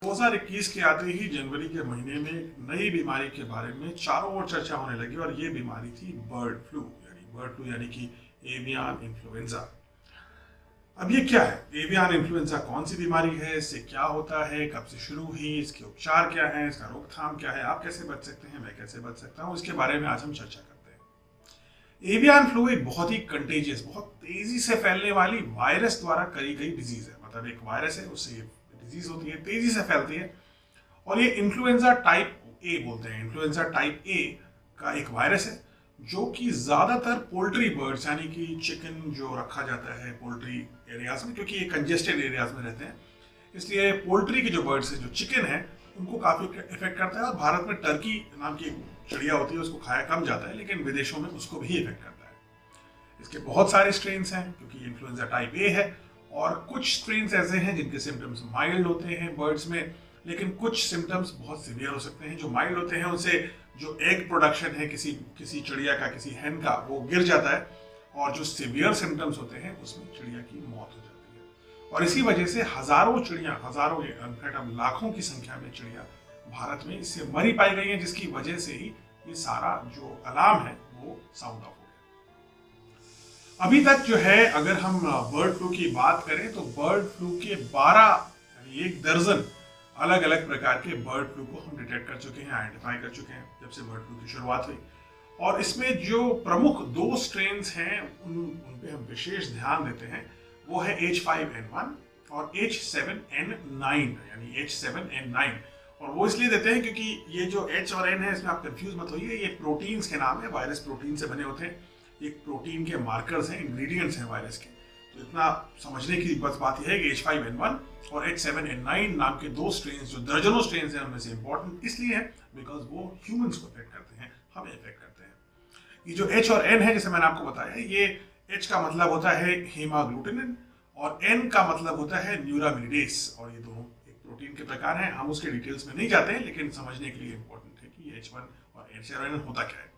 2021 के आते ही जनवरी के महीने में एक नई बीमारी के बारे में चारों ओर चर्चा होने लगी और ये बीमारी थी बर्ड फ्लू यानी कि एवियन इन्फ्लुएंजा। अब ये क्या है? एवियन इन्फ्लुएंजा कौन सी बीमारी है, इससे क्या होता है, कब से शुरू हुई, इसके उपचार क्या है, इसका रोकथाम क्या है, आप कैसे बच सकते हैं, मैं कैसे बच सकता हूँ, इसके बारे में आज हम चर्चा करते हैं। एवियन फ्लू एक बहुत ही कंटेजियस, बहुत तेजी से फैलने वाली वायरस द्वारा करी गई डिजीज है। मतलब एक वायरस है, उससे डिजीज होती है, तेजी से फैलती है और ये इन्फ्लुएंजा टाइप ए बोलते हैं। इन्फ्लुएंजा टाइप ए का एक वायरस है जो कि ज्यादातर पोल्ट्री बर्ड्स यानी कि चिकन जो रखा जाता है पोल्ट्री एरियाज में, क्योंकि ये कंजेस्टेड एरियाज में रहते हैं, इसलिए पोल्ट्री के जो बर्ड्स हैं, जो चिकन है, उनको काफी इफेक्ट करता है। और भारत में टर्की नाम की एक चिड़िया होती है, उसको खाया कम जाता है, लेकिन विदेशों में उसको भी इफेक्ट करता है। इसके बहुत सारे स्ट्रेन्स हैं क्योंकि इन्फ्लुएंजा टाइप ए है, और कुछ स्ट्रेन्स ऐसे हैं जिनके सिम्टम्स माइल्ड होते हैं बर्ड्स में, लेकिन कुछ सिम्टम्स बहुत सीवियर हो सकते हैं। जो माइल्ड होते हैं उनसे जो एग प्रोडक्शन है किसी चिड़िया का, किसी हैन का, वो गिर जाता है, और जो सीवियर सिम्टम्स होते हैं उसमें चिड़िया की मौत हो जाती है। और इसी वजह से हजारों चिड़िया, हजारों इनफैक्ट अब लाखों की संख्या में चिड़िया भारत में इससे मरी पाई गई है, जिसकी वजह से ही ये सारा जो अलार्म है वो साउंड ऑफ। अभी तक जो है, अगर हम बर्ड फ्लू की बात करें तो बर्ड फ्लू के 12 यानी 1 दर्जन अलग अलग प्रकार के बर्ड फ्लू को हम डिटेक्ट कर चुके हैं, आइडेंटिफाई कर चुके हैं जब से बर्ड फ्लू की शुरुआत हुई। और इसमें जो प्रमुख 2 स्ट्रेन्स हैं उन पे हम विशेष ध्यान देते हैं, वो है H5N1 और H7N9 यानी H7N9। और वो इसलिए देते हैं क्योंकि ये जो H और N है, इसमें आप कंफ्यूज मत होइए, ये प्रोटीन्स के नाम है, वायरस प्रोटीन से बने होते हैं। एक प्रोटीन के मार्कर्स हैं, इंग्रेडिएंट्स हैं वायरस के। तो इतना समझने की बस बात यह है कि H5N1 और H7N9 नाम के 2 स्ट्रेन्स, जो दर्जनों स्ट्रेन्स हैं, उनमें से इंपॉर्टेंट इसलिए है बिकॉज वो ह्यूमंस को इफेक्ट करते हैं, हमें इफेक्ट करते हैं। ये जो H और N है, जैसे मैंने आपको बताया, ये H का मतलब होता है हेमाग्लूटिनिन और N का मतलब होता है न्यूरामिनिडेस, और ये दोनों एक प्रोटीन के प्रकार हैं। हम उसके डिटेल्स में नहीं जाते हैं, लेकिन समझने के लिए इंपॉर्टेंट है कि ये H1 और H7N होता क्या है।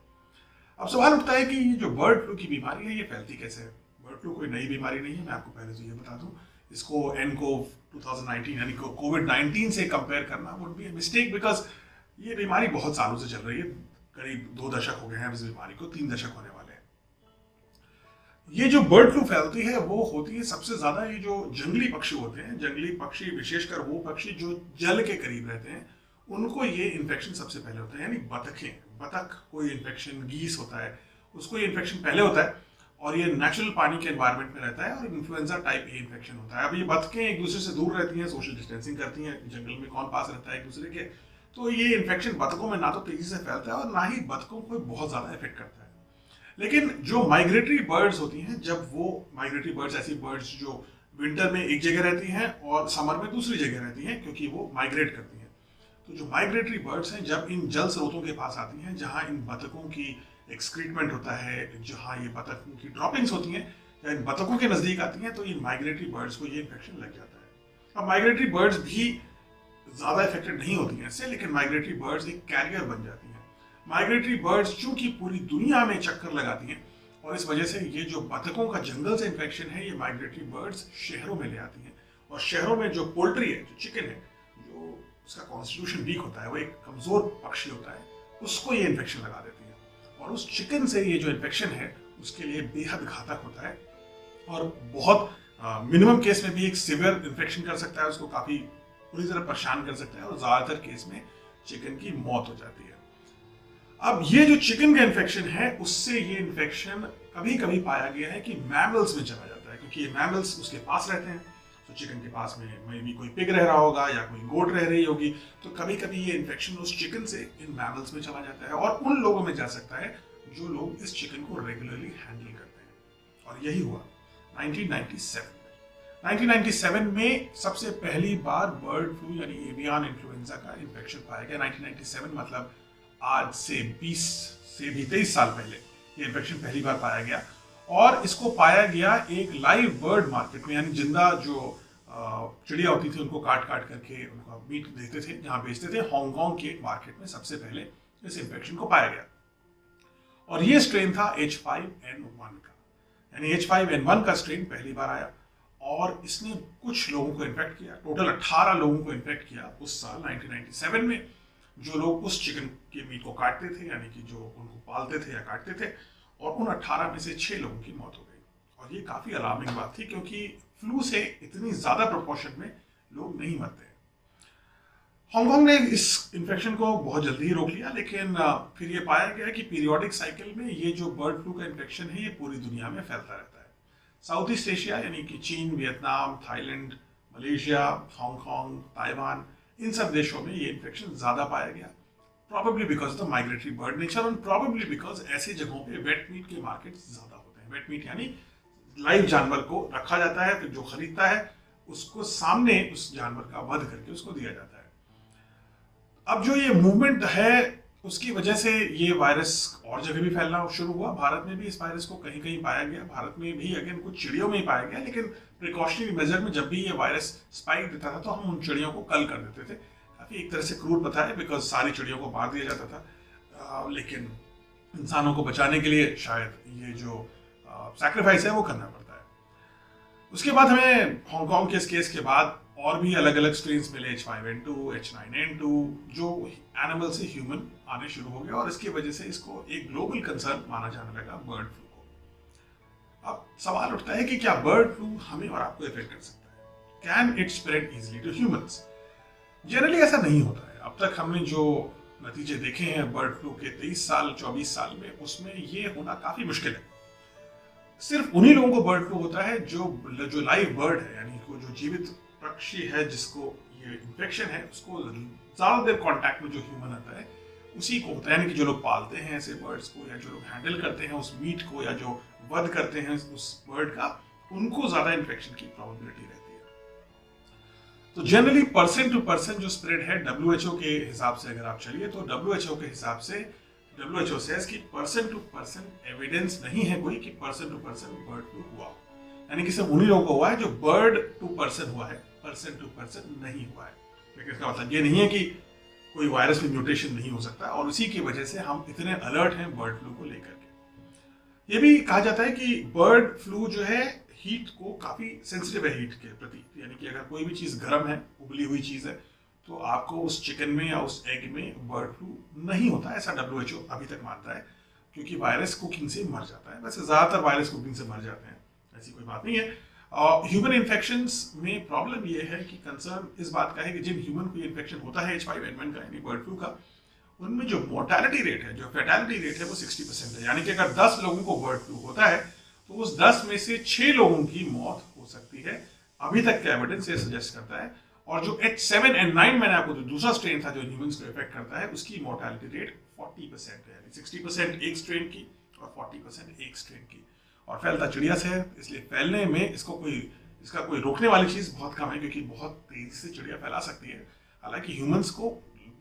अब सवाल उठता है कि ये जो बर्ड फ्लू की बीमारी है, ये फैलती कैसे है? बर्ड फ्लू कोई नई बीमारी नहीं है, मैं आपको पहले तो ये बता दूं। इसको nCoV 2019 यानी कोविड-19 से कंपेयर करना would be a mistake, because ये बीमारी बहुत सालों से चल रही है। करीब 2 दशक हो गए हैं इस बीमारी को, 3 दशक होने वाले हैं। ये जो बर्ड फ्लू फैलती है वो होती है सबसे ज्यादा ये जो जंगली पक्षी होते हैं, जंगली पक्षी, विशेषकर वो पक्षी जो जल के करीब रहते हैं, उनको ये इन्फेक्शन सबसे पहले होता है। यानी बतख कोई इन्फेक्शन, गीस होता है, उसको ये इन्फेक्शन पहले होता है, और ये नेचुरल पानी के एनवायरनमेंट में रहता है, और इन्फ्लुएंजा टाइप ए इन्फेक्शन होता है। अब ये बतखें एक दूसरे से दूर रहती हैं, सोशल डिस्टेंसिंग करती हैं, जंगल में कौन पास रहता है एक दूसरे के, तो ये इन्फेक्शन बतखों में ना तो तेजी से फैलता है और ना ही बतखों को बहुत ज्यादा इफेक्ट करता है। लेकिन जो माइग्रेटरी बर्ड्स होती हैं, जब वो माइग्रेटरी बर्ड्स, ऐसी बर्ड्स जो विंटर में एक जगह रहती हैं और समर में दूसरी जगह रहती हैं, क्योंकि वो माइग्रेट करती हैं, तो जो माइग्रेटरी बर्ड्स हैं, जब इन जल स्रोतों के पास आती हैं जहां इन बतखों की एक्सक्रीटमेंट होता है, जहां ये बतखों की ड्रॉपिंग्स होती हैं, या इन बतखों के नजदीक आती हैं, तो इन माइग्रेटरी बर्ड्स को ये इन्फेक्शन लग जाता है। अब माइग्रेटरी बर्ड्स भी ज्यादा इफेक्टेड नहीं होती हैं इससे, लेकिन माइग्रेटरी बर्ड्स एक कैरियर बन जाती हैं। माइग्रेटरी बर्ड्स चूंकि पूरी दुनिया में चक्कर लगाती हैं, और इस वजह से ये जो बतखों का जंगल से इन्फेक्शन है, ये माइग्रेटरी बर्ड्स शहरों में ले आती हैं, और शहरों में जो पोल्ट्री है, जो चिकन है, जो उसका कॉन्स्टिट्यूशन वीक होता है, वो एक कमजोर पक्षी होता है, उसको ये इन्फेक्शन लगा देती है, और उस चिकन से ये जो इन्फेक्शन है उसके लिए बेहद घातक होता है, और बहुत मिनिमम केस में भी एक सिवियर इन्फेक्शन कर सकता है, उसको काफी पूरी तरह परेशान कर सकता है, और ज्यादातर केस में चिकन की मौत हो जाती है। अब ये जो चिकन का इन्फेक्शन है, उससे ये इन्फेक्शन कभी कभी पाया गया है कि मैमल्स में चला जाता है, क्योंकि ये मैमल्स उसके पास रहते हैं। तो चिकन के पास में भी कोई पिग रह रहा होगा या कोई गोट रह रही होगी, तो कभी कभी ये इन्फेक्शन उस चिकन से इन मैमल्स में चला जाता है, और उन लोगों में जा सकता है जो लोग इस चिकन को रेगुलरली हैंडल करते हैं। और यही हुआ 1997 में सबसे पहली बार बर्ड फ्लू यानी एवियन इन्फ्लुएंजा का इन्फेक्शन पाया गया। 1997 मतलब आज से 20 से भी 23 साल पहले ये इन्फेक्शन पहली बार पाया गया, और इसको पाया गया एक लाइव बर्ड मार्केट में, यानी जिंदा जो चिड़िया होती थी उनको काट काट करके उनका मीट देते थे, जहां बेचते थे, हांगकांग के मार्केट में सबसे पहले इस इन्फेक्शन को पाया गया। और ये स्ट्रेन था H5N1 का, यानी H5N1 का स्ट्रेन पहली बार आया, और इसने कुछ लोगों को इन्फेक्ट किया। टोटल 18 लोगों को इन्फेक्ट किया उस साल 1997 में, जो लोग उस चिकन के मीट को काटते थे, यानी कि जो उनको पालते थे या काटते थे। और उन 18 में से 6 लोगों की मौत हो गई। और ये काफ़ी अलार्मिंग बात थी, क्योंकि फ्लू से इतनी ज़्यादा प्रोपोर्शन में लोग नहीं मरते। हांगकांग ने इस इन्फेक्शन को बहुत जल्दी ही रोक लिया, लेकिन फिर ये पाया गया कि पीरियोडिक साइकिल में ये जो बर्ड फ्लू का इन्फेक्शन है, ये पूरी दुनिया में फैलता रहता है। साउथ ईस्ट एशिया यानी कि चीन, Vietnam, Thailand, Malaysia, Hong Kong, Taiwan, इन सब देशों में ये इन्फेक्शन ज़्यादा पाया गया। Probably because of the migratory bird nature, और प्रॉबेबली बिकॉज ऐसी जगहों पे वेट मीट के मार्केट ज़्यादा होते हैं। वेट मीट यानी लाइव जानवर को रखा जाता है, फिर जो खरीदता है उसको सामने उस जानवर का वध करके उसको दिया जाता है। अब जो ये मूवमेंट है, उसकी वजह से ये वायरस और जगह भी फैलना शुरू हुआ। भारत में भी इस वायरस को कहीं कहीं पाया गया। भारत में भी अगेन कुछ चिड़ियों में ही पाया गया, लेकिन प्रिकॉशनरी मेजर में जब भी ये वायरस स्पाइक देता था तो हम उन चिड़ियों को कल कर देते थे। काफ़ी एक तरह से क्रूर प्रथा है, बिकॉज सारी चिड़ियों को मार दिया जाता था। लेकिन इंसानों को बचाने के लिए शायद ये जो सैक्रिफाइस है वो करना पड़ता है। उसके बाद हमें हांगकांग के इस केस के बाद और भी अलग अलग स्ट्रेन्स मिले, H5N2, H9N2, जो एनिमल से ह्यूमन आने शुरू हो गया, और इसकी वजह से इसको एक ग्लोबल कंसर्न माना जाने लगा बर्ड फ्लू को। अब सवाल उठता है कि क्या बर्ड फ्लू हमें और आपको इफेक्ट कर सकता है? Can it spread easily to humans? Generally ऐसा नहीं होता है। अब तक हमने जो नतीजे देखे हैं बर्ड फ्लू के 23 साल 24 साल में, उसमें ये होना काफी मुश्किल है। सिर्फ उन्हीं लोगों को बर्ड फ्लू होता है जो लाइव बर्ड है, यानी जो जीवित पक्षी है जिसको ये इन्फेक्शन है, उसको ज्यादा देर कांटेक्ट में जो ह्यूमन आता है उसी को होता है। यानी कि जो लोग पालते हैं ऐसे बर्ड्स को, या जो लोग हैंडल करते हैं उस मीट को, या जो वध करते हैं उस बर्ड का, उनको ज्यादा इन्फेक्शन की प्रोबेबिलिटी रहती है। तो जनरली पर्सन टू पर्सन जो स्प्रेड है, WHO के हिसाब से अगर आप चलिए तो WHO के हिसाब से WHO सेज कि पर्सन टू पर्सन एविडेंस नहीं है कोई कि person to person bird flu हुआ, यानी कि सिर्फ उन्हीं लोगों को हुआ है जो बर्ड टू पर्सन हुआ है, पर्सन टू पर्सन नहीं हुआ है। लेकिन इसका मतलब ये नहीं है कि कोई वायरस में म्यूटेशन नहीं हो सकता, और उसी की वजह से हम इतने अलर्ट हैं बर्ड फ्लू को लेकर के। ये भी कहा जाता है कि बर्ड फ्लू जो है हीट को काफी सेंसिटिव है हीट के प्रति, यानी कि अगर कोई भी चीज गर्म है, उबली हुई चीज है, तो आपको उस चिकन में या उस एग में बर्ड फ्लू नहीं होता, ऐसा WHO अभी तक मानता है, क्योंकि वायरस कुकिंग से मर जाता है। वैसे ज्यादातर वायरस कुकिंग से मर जाते हैं, ऐसी कोई बात नहीं है। ह्यूमन इन्फेक्शंस में प्रॉब्लम ये है कि कंसर्न इस बात का है कि जिन ह्यूमन को इन्फेक्शन होता है H5N1 का, यानी बर्ड फ्लू का, उनमें जो मोर्टेलिटी रेट है, जो फेटालिटी रेट है, वो 60% है। यानी कि अगर 10 लोगों को बर्ड फ्लू होता है तो उस 10 में से 6 लोगों की मौत हो सकती है। अभी तक का एविडेंस ये सजेस्ट करता है। और जो H7N9 मैंने आपको जो दूसरा स्ट्रेन था जो ह्यूमंस को इफेक्ट करता है, उसकी मोर्टेलिटी रेट 40% है, यानी 60% एक स्ट्रेन की और 40% एक स्ट्रेन की। और फैलता चिड़िया से है, इसलिए फैलने में इसका कोई रोकने वाली चीज बहुत कम है, क्योंकि बहुत तेजी से चिड़िया फैला सकती है। हालांकि ह्यूमंस को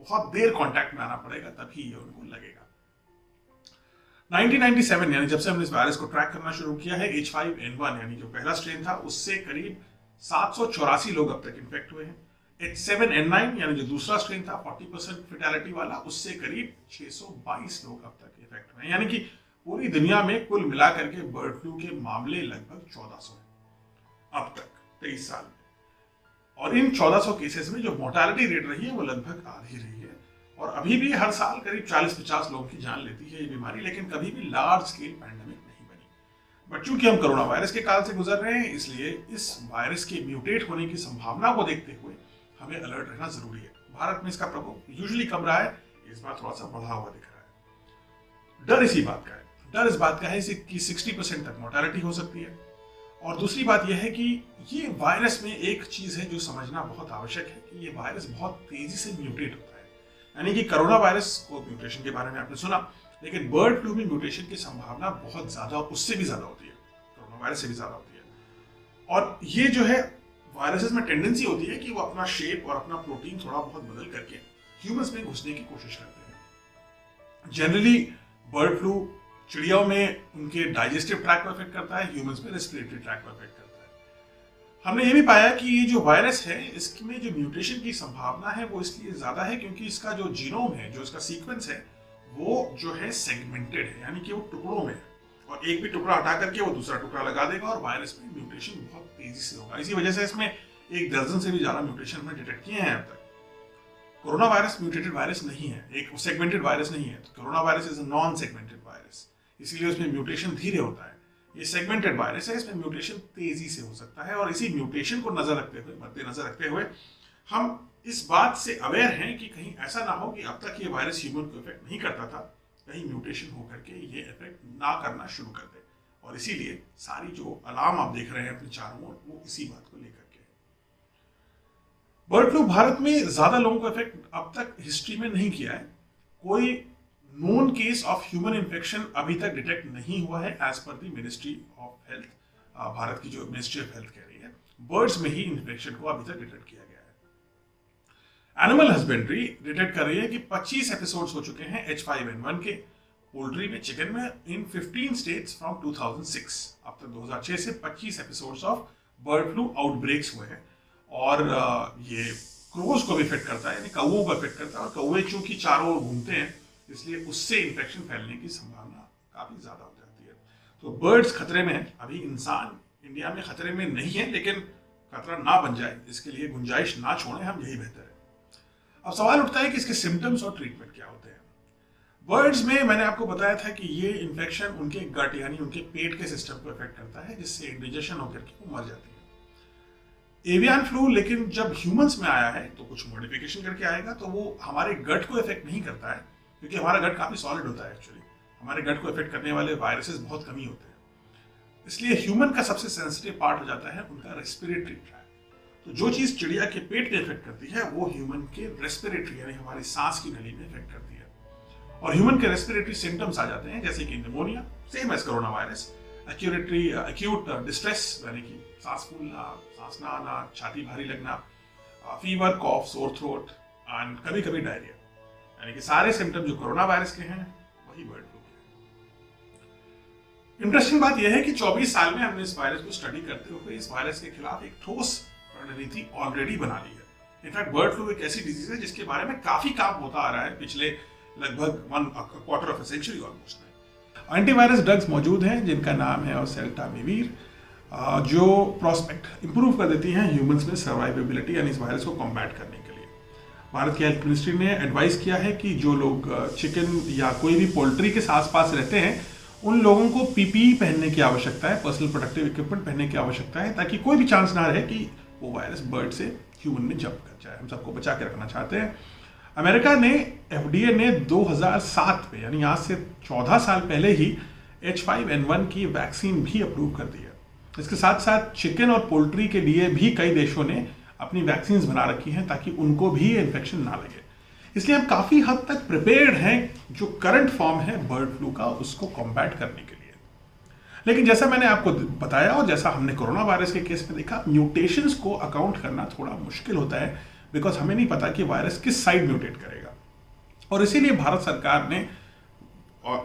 बहुत देर कांटेक्ट में आना पड़ेगा, तभी ये उनको लगेगा। 1997 यानी जब से हमने इस वायरस को ट्रैक करना शुरू किया है, H5N1 यानी जो पहला स्ट्रेन था, उससे करीब 784 लोग अब तक इन्फेक्ट हुए हैं। H7N9 यानी जो दूसरा स्ट्रेन था 40% फेटालिटी वाला, उससे करीब 622 लोग अब तक इन्फेक्ट हुए हैं। यानी कि पूरी दुनिया में कुल मिलाकर के बर्ड फ्लू के मामले लगभग 1400 हैं अब तक 23 साल में। और इन 1400 केसेस में जो मोर्टेलिटी रेट रही है वो लगभग आधी रही है। और अभी भी हर साल करीब 40-50 लोगों की जान लेती है ये बीमारी, लेकिन कभी भी लार्ज स्केल पैंडेमिक नहीं बनी। बट चूंकि हम कोरोना वायरस के काल से गुजर रहे हैं, इसलिए इस वायरस के म्यूटेट होने की संभावना को देखते हुए हमें अलर्ट रहना जरूरी है। भारत में इसका प्रकोप यूजुअली कम रहा है, इस बार थोड़ा सा बढ़ा हुआ दिख रहा है। डर इसी बात का है, डर इस बात का है कि 60% तक मोर्टेलिटी हो सकती है। और दूसरी बात यह है कि ये वायरस में एक चीज है जो समझना बहुत आवश्यक है कि ये वायरस बहुत तेजी से म्यूटेट होता है। यानी कि कोरोना वायरस को म्यूटेशन के बारे में आपने सुना, लेकिन बर्ड फ्लू में म्यूटेशन की संभावना बहुत ज्यादा, उससे भी ज्यादा होती है, कोरोना वायरस से भी ज्यादा होती है। और ये जो है वायरसेस में टेंडेंसी होती है कि वो अपना शेप और अपना प्रोटीन थोड़ा बहुत बदल करके ह्यूमंस में घुसने की कोशिश करते हैं। जनरली बर्ड फ्लू चिड़ियों में उनके डाइजेस्टिव ट्रैक को अफेक्ट करता है, ह्यूमंस में रेस्पिरेटरी ट्रैक को अफेक्ट करता है। हमने ये भी पाया कि ये जो वायरस है, इसमें जो म्यूटेशन की संभावना है वो इसलिए ज्यादा है क्योंकि इसका जो जीनोम है, जो इसका सीक्वेंस है, वो जो है सेगमेंटेड है, यानी कि वो टुकड़ों में है। और एक भी टुकड़ा हटा करके वो दूसरा टुकड़ा लगा देगा और वायरस में म्यूटेशन बहुत तेजी से होगा। इसी वजह से इसमें 1 दर्जन से भी ज्यादा म्यूटेशन में डिटेक्ट किए हैं अब तक। कोरोना वायरस म्यूटेटेड वायरस नहीं है, एक सेगमेंटेड वायरस नहीं है। तो corona virus is a non segmented virus, इसीलिए उसमें म्यूटेशन धीरे होता है। ये सेगमेंटेड वायरस है, इसमें म्यूटेशन तेजी से हो सकता है। और इसी म्यूटेशन को मद्देनजर रखते हुए हम इस बात से अवेयर हैं कि कहीं ऐसा ना हो कि अब तक ये वायरस ह्यूमन को इफेक्ट नहीं करता था, कहीं म्यूटेशन होकर के ये इफेक्ट ना करना शुरू कर दे। और इसीलिए सारी जो अलार्म आप देख रहे हैं अपने चारों ओर, वो इसी बात को लेकर के। बर्ड फ्लू भारत में ज्यादा लोगों को इफेक्ट अब तक हिस्ट्री में नहीं किया है। कोई known case of human infection अभी तक डिटेक्ट नहीं हुआ है as per the ministry of health. Bharat की जो मिनिस्ट्री ऑफ हेल्थ कह रही है, बर्ड्स में ही इन्फेक्शन को अभी तक डिटेक्ट किया गया है। एनिमल हस्बेंड्री डिटेक्ट कर रही है कि 25 एपिसोड्स हो चुके हैं H5N1 के पोल्ट्री में, चिकन में, इन 15 स्टेट्स फ्रॉम 2006। अब तक 2006 से 25 episodes of bird flu outbreaks हुए हैं। और ये क्रोज को भी इफेक्ट करता है, यानी कौओं को इफेक्ट करता है। और कौवे चूंकि चारों ओर घूमते हैं, इसलिए उससे इन्फेक्शन फैलने की संभावना काफी ज्यादा हो जाती है। तो बर्ड्स खतरे में है। अभी इंसान इंडिया में खतरे में नहीं है, लेकिन खतरा ना बन जाए इसके लिए गुंजाइश ना छोड़ें हम, यही बेहतर है। अब सवाल उठता है कि इसके सिम्टम्स और ट्रीटमेंट क्या होते हैं। बर्ड्स में मैंने आपको बताया था कि ये इन्फेक्शन उनके गट यानी उनके पेट के सिस्टम को इफेक्ट करता है, जिससे इंडिजेशन होकर के वो मर जाती है। एवियन फ्लू लेकिन जब ह्यूमंस में आया है तो कुछ मॉडिफिकेशन करके आएगा, तो वो हमारे गट को इफेक्ट नहीं करता है, क्योंकि हमारा गट काफी सॉलिड होता है। एक्चुअली हमारे गट को इफेक्ट करने वाले वायरसेस बहुत कम ही होते हैं। इसलिए ह्यूमन का सबसे सेंसिटिव पार्ट हो जाता है उनका रेस्पिरेटरी ट्रैक्ट। तो जो चीज चिड़िया के पेट में इफेक्ट करती है, वो ह्यूमन के रेस्पिरेटरी यानी हमारी सांस की नली में इफेक्ट करती है। और ह्यूमन के रेस्पिरेटरी सिम्टम्स आ जाते हैं, जैसे कि pneumonia, same as corona virus, acute distress यानी कि सांस फूलना, सांस ना आना, छाती भारी लगना, fever, cough, sore throat and कभी कभी डायरिया, यानी कि सारे सिम्टम जो कोरोना वायरस के हैं वही बर्ड फ्लू के हैं। इंटरेस्टिंग बात यह है कि 24 साल में हमने इस वायरस को स्टडी करते हुए इस वायरस के खिलाफ एक ठोस रणनीति ऑलरेडी बना ली है। इनफैक्ट बर्ड फ्लू एक ऐसी डिजीज है जिसके बारे में काफी काम होता आ रहा है पिछले लगभग 1/4 of a century almost. Antivirus drugs मौजूद हैं जिनका नाम है ओसेल्टामिविर, जो प्रोस्पेक्ट इंप्रूव कर देती हैं ह्यूमंस में सर्वाइवेबिलिटी यानी इस वायरस को कॉम्बैट करने के लिए। भारत की हेल्थ मिनिस्ट्री ने एडवाइस किया है कि जो लोग चिकन या कोई भी पोल्ट्री के आसपास रहते हैं, उन लोगों को पीपीई पहनने की आवश्यकता है, पर्सनल प्रोटेक्टिव इक्विपमेंट पहनने की आवश्यकता है, ताकि कोई भी चांस ना रहे कि वो वायरस बर्ड से ह्यूमन में जंप कर जाए। हम सबको बचा के रखना चाहते हैं। अमेरिका ने, FDA ने 2007 में, यानी आज से 14 साल पहले ही H5N1 की वैक्सीन भी अप्रूव कर दी है। इसके साथ साथ चिकन और पोल्ट्री के लिए भी कई देशों ने अपनी वैक्सीन बना रखी हैं ताकि उनको भी इन्फेक्शन ना लगे। इसलिए हम काफी हद तक प्रिपेयर्ड हैं जो करंट फॉर्म है बर्ड फ्लू का, उसको कॉम्बैट करने के लिए। लेकिन जैसा मैंने आपको बताया और जैसा हमने कोरोना वायरस के केस में देखा, म्यूटेशंस को अकाउंट करना थोड़ा मुश्किल होता है, बिकॉज हमें नहीं पता कि वायरस किस साइड म्यूटेट करेगा। और इसीलिए भारत सरकार ने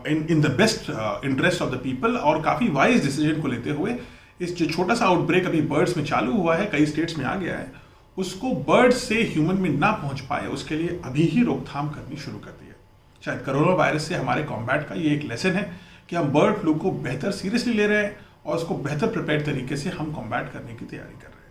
in the best interest of the people और काफी वाइज डिसीजन को लेते हुए इस जो छोटा सा आउटब्रेक अभी बर्ड्स में चालू हुआ है, कई स्टेट्स में आ गया है, उसको बर्ड्स से ह्यूमन में ना पहुंच पाए उसके लिए अभी ही रोकथाम करनी शुरू कर दी है। शायद कोरोना वायरस से हमारे कॉम्बैट का ये एक लेसन है कि हम बर्ड फ्लू को बेहतर सीरियसली ले रहे हैं और उसको बेहतर प्रिपेयर्ड तरीके से हम कॉम्बैट करने की तैयारी कर रहे हैं।